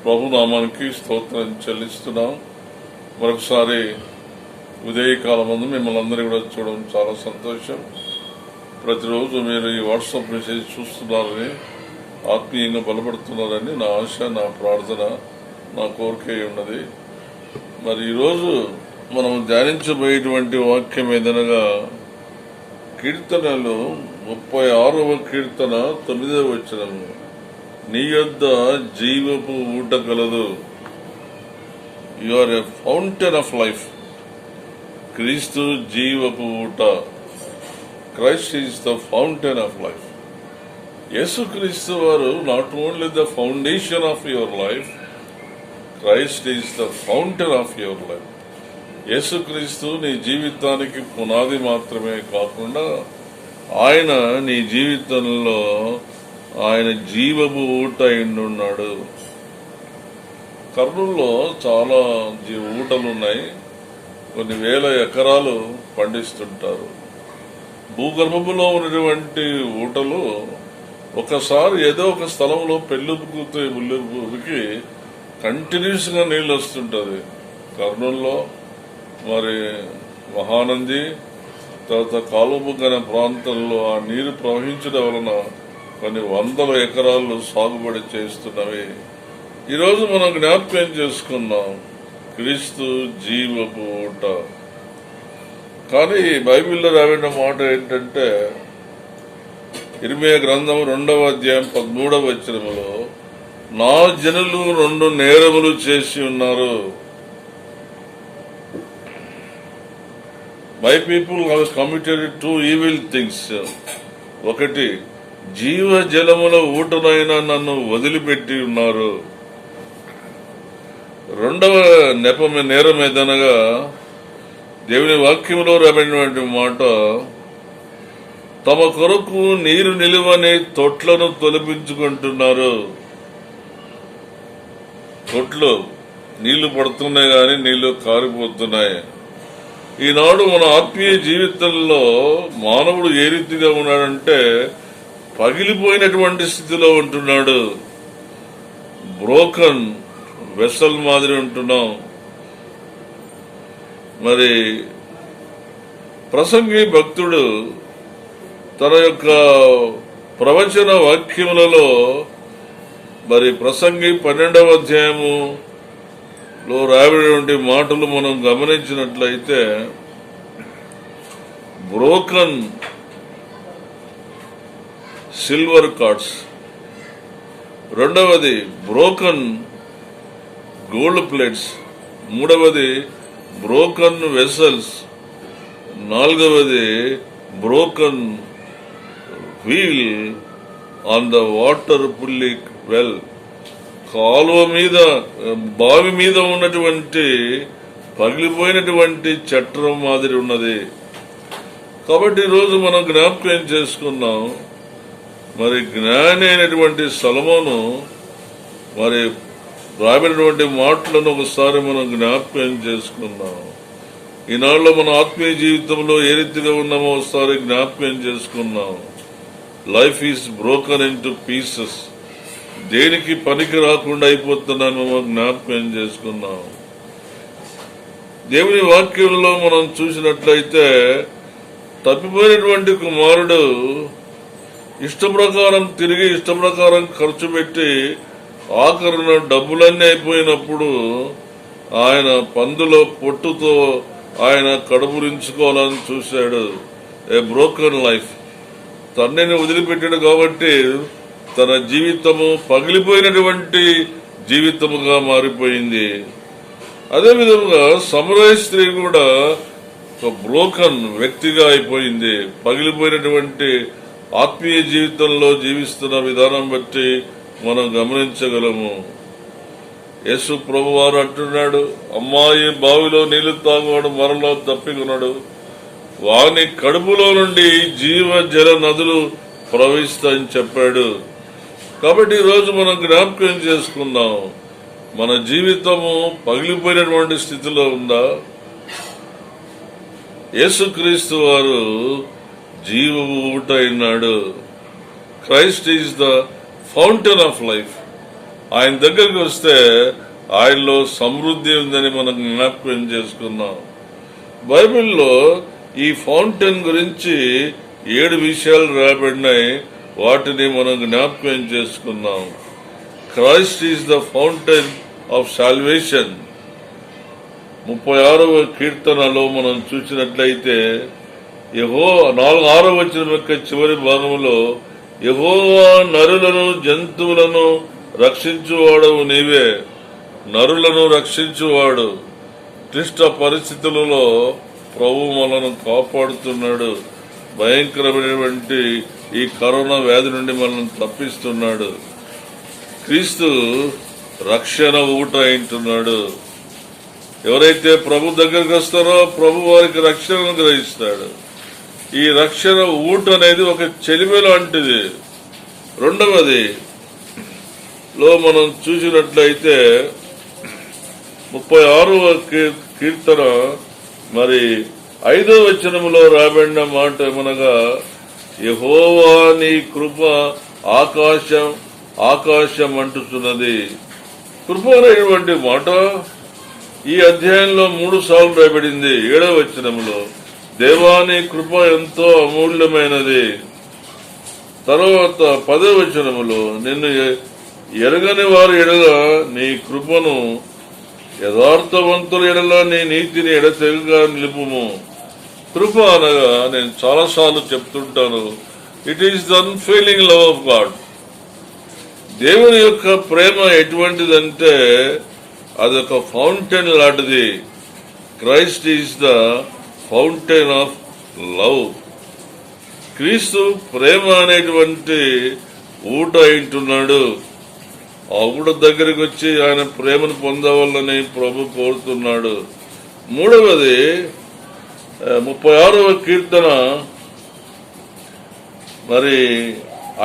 ప్రభునామానికి స్తోత్రం చెల్లిస్తున్నాం. మరొకసారి ఉదయకాలం ముందు మిమ్మల్ని అందరూ కూడా చూడడం చాలా సంతోషం. ప్రతిరోజు మీరు ఈ వాట్సాప్ మెసేజ్ చూస్తున్నారని, ఆత్మీయంగా బలపడుతున్నారని నా ఆశ, నా ప్రార్థన, నా కోరిక ఉన్నది. మరి ఈరోజు మనం ధ్యానించబోయేటువంటి వాక్యం ఏదనగా కీర్తనలు 36వ కీర్తన 9వ వచనము. నీ యొద్ద జీవపు ఊట కలదు. You are a fountain of life. క్రీస్తు జీవపు ఊట. Christ is the fountain of life. యేసుక్రీస్తు వారు not only the foundation of your life, Christ is the fountain of your life. యేసుక్రీస్తు నీ జీవితానికి పునాది మాత్రమే కాకుండా ఆయన నీ జీవితంలో ఆయన జీవపు ఊట అయిండున్నాడు. కర్నూలులో చాలా ఊటలు ఉన్నాయి. కొన్ని వేల ఎకరాలు పండిస్తుంటారు. భూగర్భంలో ఉన్నటువంటి ఊటలు ఒకసారి ఏదో ఒక స్థలంలో పెళ్ళుకి కంటిన్యూస్ గా నీళ్లు వస్తుంటది. కర్నూలులో మరి మహానంది, తర్వాత కాలువబుగ్గ అనే ప్రాంతంలో ఆ నీరు ప్రవహించడం వలన కొన్ని వందల ఎకరాలు సాగుబడి చేస్తున్నవి. ఈరోజు మనం జ్ఞాపకం చేసుకున్నాం క్రీస్తు జీవపు ఊట. కానీ బైబిల్లో రాబడిన మాట ఏంటంటే, ఇర్మియా గ్రంథం 2వ అధ్యాయం 13వ వచనములో, నా జనులు 2 నేరములు చేసి ఉన్నారు. My people have committed 2 evil things. ఒకటి, జీవ జలముల ఊటనైనా నన్ను వదిలిపెట్టి ఉన్నారు. 2వ నేరం ఏదనగా దేవుని వాక్యంలో రాబడినటువంటి మాట, తమ కొరకు నీరు నిలువని తొట్లను తొలపించుకుంటున్నారు. తొట్లు నీళ్లు పడుతున్నాయి గాని నీళ్లు కారిపోతున్నాయి. ఈనాడు మన ఆత్మీయ జీవితంలో మానవుడు ఏ రీతిగా ఉన్నాడంటే పగిలిపోయినటువంటి స్థితిలో ఉంటున్నాడు. బ్రోకన్ వెసల్ మాదిరి ఉంటున్నాం. మరి ప్రసంగి భక్తుడు తన యొక్క ప్రవచన వాక్యములలో మరి ప్రసంగి 12వ అధ్యాయములో రాబడినటువంటి మాటలు మనం గమనించినట్లయితే, బ్రోకన్ సిల్వర్ కార్డ్స్, 2వది బ్రోకన్ గోల్డ్ ప్లేట్స్, 3వది బ్రోకన్ వెసల్స్, 4వది broken wheel on the water pulley well. కాలువ మీద, బావి మీద ఉన్నటువంటి పగిలిపోయినటువంటి చట్రం మాదిరి ఉన్నది. కాబట్టి ఈరోజు మనం జ్ఞాపకం చేసుకున్నాం. మరి జ్ఞాని అయినటువంటి సొలొమోను మరి రాబడినటువంటి మాటలను ఒకసారి మనం జ్ఞాపకం చేసుకున్నాం. ఈనాడులో మన ఆత్మీయ జీవితంలో ఏ రీతిగా ఉన్నామో ఒకసారి జ్ఞాపకం చేసుకున్నాం. Life is broken into pieces. దేనికి పనికి రాకుండా అయిపోతున్నామో జ్ఞాపకం చేసుకున్నాం. దేవుని వాక్యంలో మనం చూసినట్లయితే, తప్పిపోయినటువంటి కుమారుడు ఇష్టప్రకారం తిరిగి ఇష్టప్రకారం ఖర్చు పెట్టి ఆఖరున డబ్బులన్నీ అయిపోయినప్పుడు ఆయన పందులో పొట్టుతో ఆయన కడుపురించుకోవాలని చూశాడు. ఏ బ్రోకన్ లైఫ్. తండ్రిని వదిలిపెట్టాడు కాబట్టి తన జీవితము పగిలిపోయినటువంటి జీవితముగా మారిపోయింది. అదేవిధంగా సమరయ స్త్రీ కూడా ఒక బ్రోకన్ వ్యక్తిగా అయిపోయింది. పగిలిపోయినటువంటి ఆత్మీయ జీవితంలో జీవిస్తున్న విధానం బట్టి మనం గమనించగలము. యేసు ప్రభువారు అంటున్నాడు, అమ్మాయి బావిలో నీళ్లు తాగువాడు మరలో తప్పికొన్నాడు, వాని కడుపులో నుండి జీవ జల నదులు ప్రవహిస్తాయని చెప్పాడు. కాబట్టి ఈరోజు మనం జ్ఞాపకం చేసుకుందాం, మన జీవితము పగిలిపోయినటువంటి స్థితిలో ఉందా? యేసుక్రీస్తు వారు జీవము ఊట అయినాడు. Christ is the fountain of life. ఆయన దగ్గరికి వస్తే ఆయనలో సమృద్ధి ఉందని మనం జ్ఞాపకం చేసుకున్నాం. బైబిల్లో ఈ ఫౌంటైన్ గురించి 7 విషయాలు రాబడినాయి. వాటిని మనం జ్ఞాపకం చేసుకున్నాం. Christ is the fountain of salvation. 36వ కీర్తనలో మనం చూసినట్లయితే 6వ వచనం యొక్క చివరి భాగంలో, యెహోవా నరులను జంతువులను రక్షించువాడవు నీవే. నరులను రక్షించువాడు. క్లిష్ట పరిస్థితులలో ప్రభు మనను కాపాడుతున్నాడు. భయంకరమైనటువంటి ఈ కరోనా వ్యాధి నుండి మనల్ని తప్పిస్తున్నాడు. క్రీస్తు రక్షణ ఊట అంటున్నాడు. ఎవరైతే ప్రభు దగ్గరికి వస్తారో ప్రభు వారికి రక్షణను గ్రహిస్తాడు. ఈ రక్షణ ఊట అనేది ఒక చెలిమి లాంటిది. రెండవది లో మనం చూసినట్లయితే 36వ కీర్తన మరి 5వ వచనములో రాబడిన మాట ఏమనగా, యెహోవా నీ కృప ఆకాశం ఆకాశం అంటున్నది. కృప అనేటువంటి మాట ఈ అధ్యాయంలో 3 సార్లు రాబడింది. 7వ వచనములో దేవాని కృప ఎంతో అమూల్యమైనది. తర్వాత 10వ వచనములో నిన్ను ఎరగని వారి ఎడల నీ కృపను, యథార్థవంతుల ఎడల నీ నీతిని ఎడతెగగా నిలుపుము. కృప అనగా నేను చాలాసార్లు చెప్తుంటాను, it is the unfailing love of God. దేవుని యొక్క ప్రేమ ఎటువంటిదంటే అదొక ఫౌంటైన్ లాంటిది. Christ is the fountain of love. క్రీస్తు ప్రేమ అనేటువంటి ఊట అంటున్నాడు. ఆ ఊట దగ్గరికి వచ్చి ఆయన ప్రేమను పొందవాలని ప్రభు కోరుతున్నాడు. మూడవది 36వ కీర్తన మరి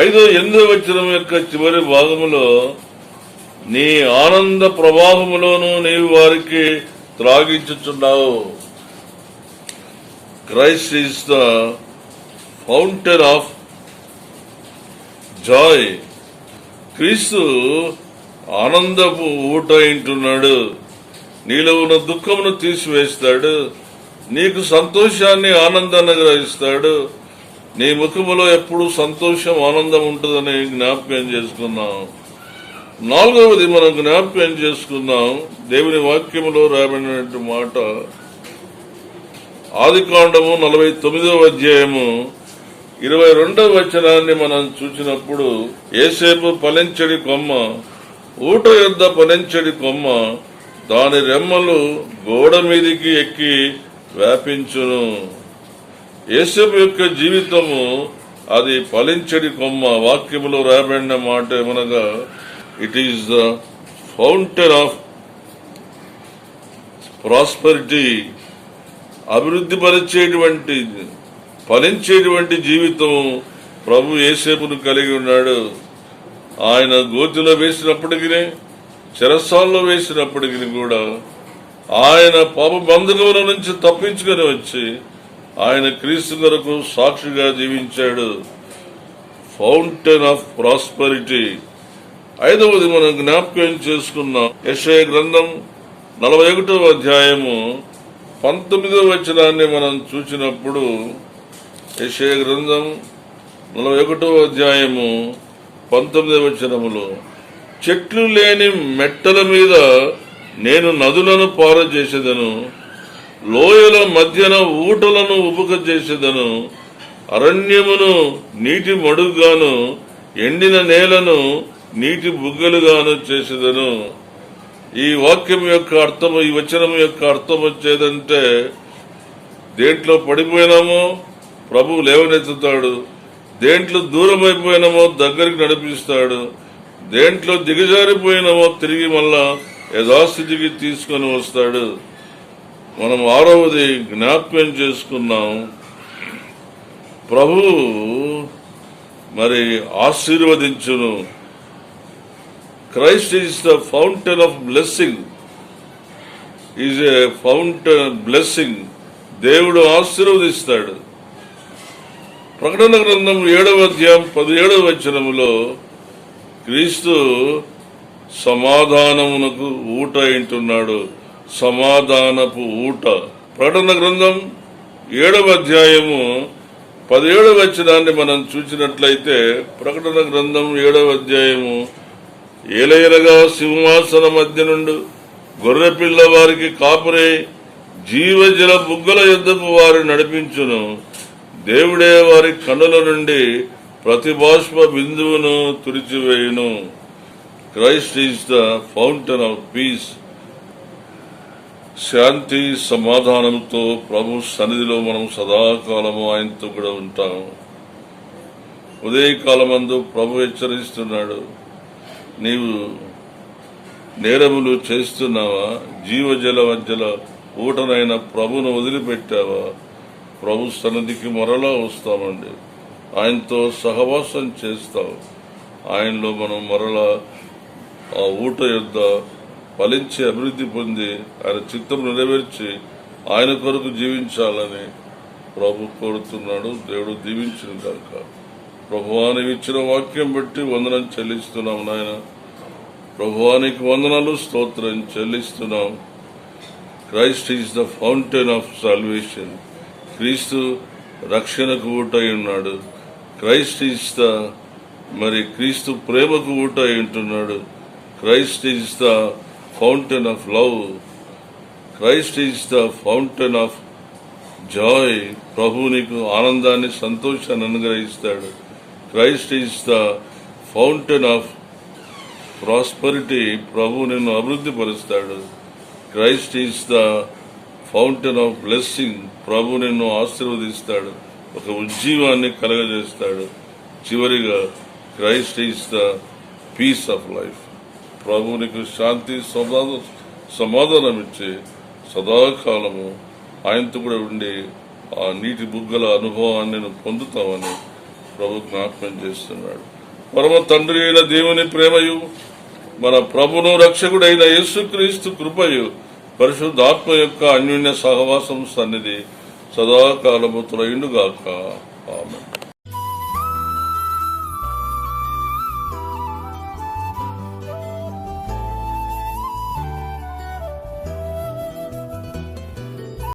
5-8వ వచనం యొక్క చివరి భాగములో, నీ ఆనంద ప్రవాహములోను నీవు వారికి త్రాగించుచున్నావు. Christ is the fountain of joy. క్రీస్తు ఆనందపు ఊట అంటున్నాడు. నీలో ఉన్న దుఃఖమును తీసివేస్తాడు. నీకు సంతోషాన్ని ఆనందాన్ని గ్రహిస్తాడు. నీ ముఖములో ఎప్పుడు సంతోషం ఆనందం ఉంటుందని జ్ఞాపకం చేసుకున్నాం. 4వది మనం జ్ఞాపకం చేసుకున్నాం. దేవుని వాక్యములో రాబడిన మాట ఆదికాండము 49వ అధ్యాయము 22వ వచనాన్ని మనం చూసినప్పుడు, యేసేపు ఫలించడి కొమ్మ, ఊట యొద్ద ఫలించడి కొమ్మ, దాని రెమ్మలు గోడ మీదికి ఎక్కి వ్యాపించును. యేసేపు యొక్క జీవితము అది ఫలించడి కొమ్మ. వాక్యములో రాబడిన మాట ఏమనగా, it is the fountain of prosperity. అభివృద్ధి పరిచేటువంటి ఫలించేటువంటి జీవితం ప్రభు యేసేపును కలిగి ఉన్నాడు. ఆయన గోతిలో వేసినప్పటికీ, చెరసాల్లో వేసినప్పటికీ కూడా ఆయన పాప బంధకముల నుంచి తప్పించుకొని వచ్చి ఆయన క్రీస్తు కొరకు సాక్షిగా జీవించాడు. Fountain of prosperity. 5వది మనం జ్ఞాపకం చేసుకున్నాం. యెషయా గ్రంథం 41వ అధ్యాయము 19వ వచనాన్ని మనం చూసినప్పుడు, యెషయా గ్రంథం 41వ అధ్యాయము 19వ వచనములో, చెట్లు లేని మెట్టల మీద నేను నదులను పారజేసేదను, లోయల మధ్యన ఊటలను ఉబుక చేసేదను, అరణ్యమును నీటి మడుగుగాను ఎండిన నేలను నీటి బుగ్గలుగాను చేసేదను. ఈ వాక్యం యొక్క అర్థం, ఈ వచనం యొక్క అర్థం వచ్చేదంటే, దేంట్లో పడిపోయినామో ప్రభు లేవనెత్తుతాడు, దేంట్లో దూరం అయిపోయినామో దగ్గరికి నడిపిస్తాడు, దేంట్లో దిగజారిపోయినామో తిరిగి మళ్ళా యథాస్థితికి తీసుకొని వస్తాడు. మనం 6వది జ్ఞాపకం చేసుకున్నాం. ప్రభు మరి ఆశీర్వదించును. Christ is the fountain of blessing. Is a fountain blessing. దేవుడు ఆశీర్వదిస్తాడు. ప్రకటన గ్రంథం 7వ అధ్యాయం 17వ వచనములో క్రీస్తు సమాధానమునకు ఊట ఇంటున్నాడు. సమాధానపు ఊట. ప్రకటన గ్రంథం 7వ అధ్యాయము 17వ వచనాన్ని మనం చూసినట్లయితే, ప్రకటన గ్రంథం 7వ అధ్యాయము, ఏలయనగా సింహాసన మధ్య నుండి గొర్రెపిల్ల వారికి కాపురే జీవజల బుగ్గల యొద్దకు వారు నడిపించును. దేవుడే వారి కన్నుల నుండి ప్రతి బాష్ప బిందువును తుడిచివేయును. Christ is the fountain of peace. శాంతి సమాధానంతో ప్రభు సన్నిధిలో మనం సదాకాలము ఆయనతో కూడా ఉంటాము. ఉదయకాలమందు ప్రభు హెచ్చరిస్తున్నాడు, నీవు నేరములు చేస్తున్నావా? జీవజల మధ్యల ఊటనైన ప్రభును వదిలిపెట్టావా? ప్రభు సన్నిధికి మరలా వస్తామండి. ఆయనతో సహవాసం చేస్తాం. ఆయనలో మనం మరలా ఆ ఊట యొద్ద ఫలించి అభివృద్ధి పొంది ఆయన చిత్తం నెరవేర్చి ఆయన కొరకు జీవించాలని ప్రభు కోరుతున్నాడు. దేవుడు దీవించిన కనుక ప్రభువానికి ఇచ్చిన వాక్యం బట్టి వందనం చెల్లిస్తున్నాం నాయన. ప్రభువానికి వందనాలు, స్తోత్రం చెల్లిస్తున్నాం. Christ is the fountain of salvation. క్రీస్తు రక్షణకు ఊటై ఉన్నాడు. క్రైస్ట్ ఈజ్ ద క్రీస్తు ప్రేమకు ఊటై ఉంటున్నాడు. Christ is the fountain of love. Christ is the fountain of joy. ప్రభు నీకు ఆనందాన్ని, సంతోషాన్ని అనుగ్రహిస్తాడు. Christ is the fountain of prosperity. ప్రభు నిన్ను అభివృద్ధి పరుస్తాడు. Christ is the fountain of blessing. ప్రభు నిన్ను ఆశీర్వదిస్తాడు, ఒక ఉజ్జీవాన్ని కలగజేస్తాడు. చివరిగా Christ is the peace of life. ప్రభు నీకు శాంతి సమాధానం ఇచ్చి సదాకాలము ఆయనతో కూడా ఉండి ఆ నీటి బుగ్గల అనుభవాన్ని నేను పొందుతామని ప్రభు జ్ఞాపకం చేస్తున్నాడు. పరమ తండ్రి అయిన దేవుని ప్రేమయు, మన ప్రభును రక్షకుడైన యేసుక్రీస్తు కృపయు, పరిశుద్ధాత్మ యొక్క అన్యోన్య సహవాసం సన్నిధి సదాకాలము తొలగిండుగాక. ఆమేన్.